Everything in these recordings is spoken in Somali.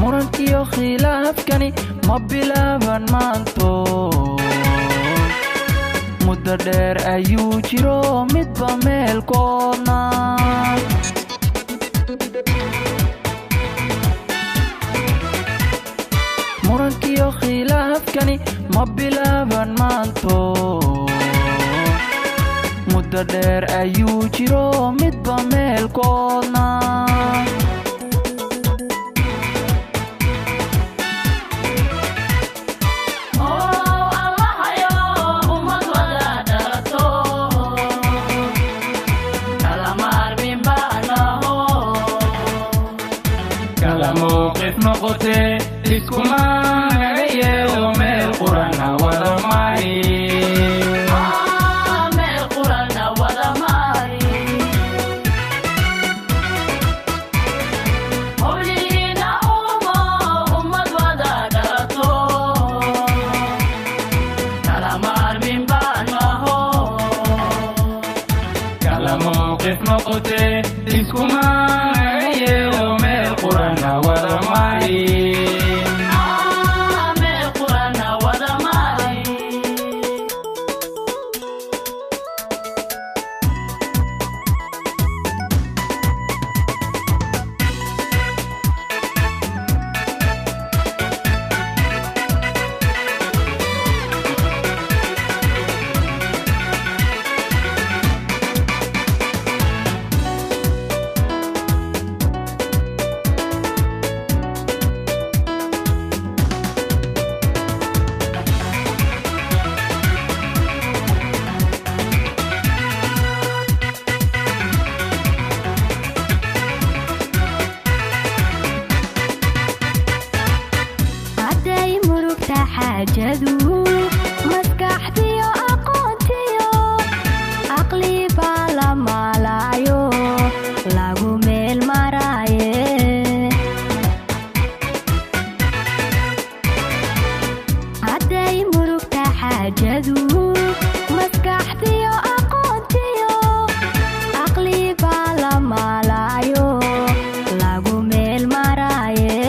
murankiyo khilaafkani ma bilaaban maanto muddo dheer ayuu jiro midba meelkoodna murankiyo khilaafkani ma bilaaban maanto muddo dheer ayuu jiro midba meelkoodna mooqif noqote iskuma yeelo meel qurana wada mari meel qurana wada mari howliina ummad wada dhalato kala maarmin baan maho kala mooqif noqote iskuma yeelo meel qurana wada mari meel qurana wada mari حاجدو مسكحتيو أقونتيو عقلي بالا مالايو لاغو ميل مرايه عداي مروكتا حاجدو مسكحتيو أقونتيو عقلي بالا مالايو لاغو ميل مرايه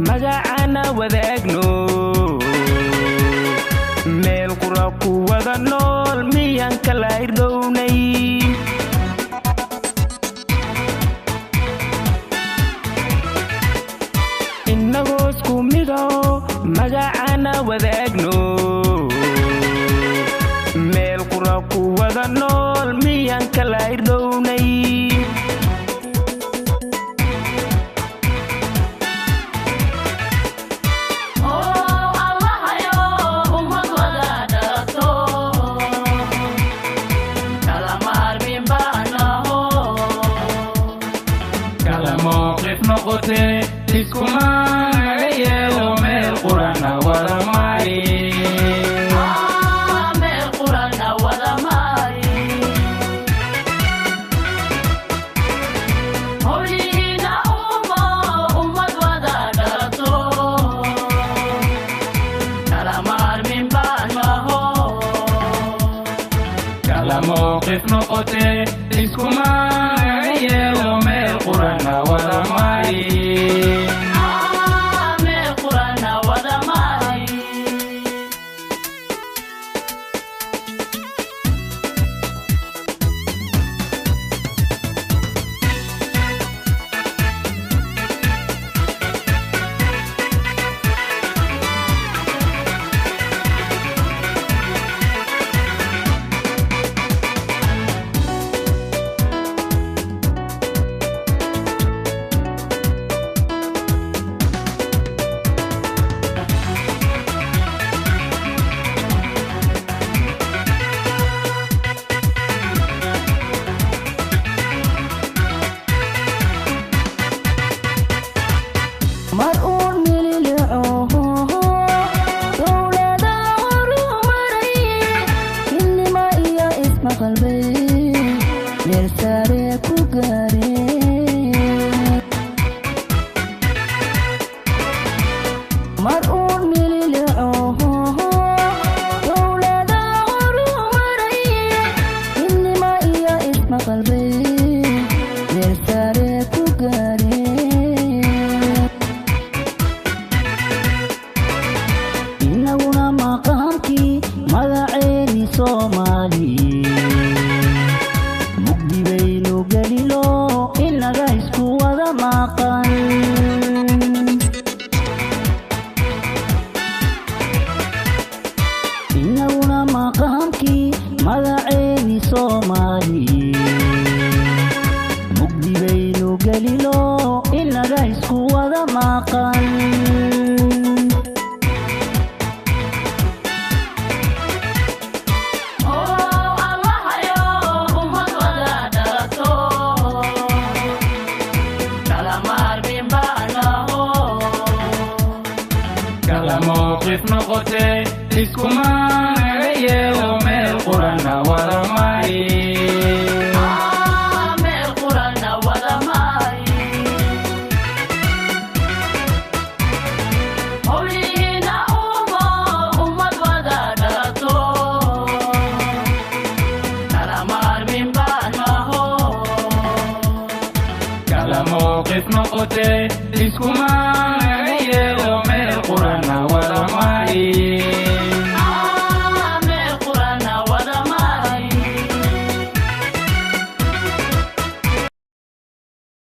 magacana wadaagno meel qura ku wada nool miyaan kala irdhownay innagoo isku mido magacana wadaagno meel qura ku wada nool miyaan kala irdhownay mooqif noqote iskuma yeelo meel qurana wada mari meel qurana wada mari howliina ummad wada dhalato kala maarmin baan maho kala mooqif noqote iskuma yeelo meel qurana wada mari meel qurana wada mari qalbay meel sare ku gaareen inaguna maqaamkii magaceeni Soomaali mugdi baynu gelino inaga isku wada maqan inaguna maqaamkii magaceeni Soomaali mugdi baynu gelino inaga isku wada maqan mooqif noqote iskuma naga yeelo meel qurana wada mari meel qurana wada mari howlihiina ummad wada dhalato kala maarmin baanaho kala mooqif noqote iskuma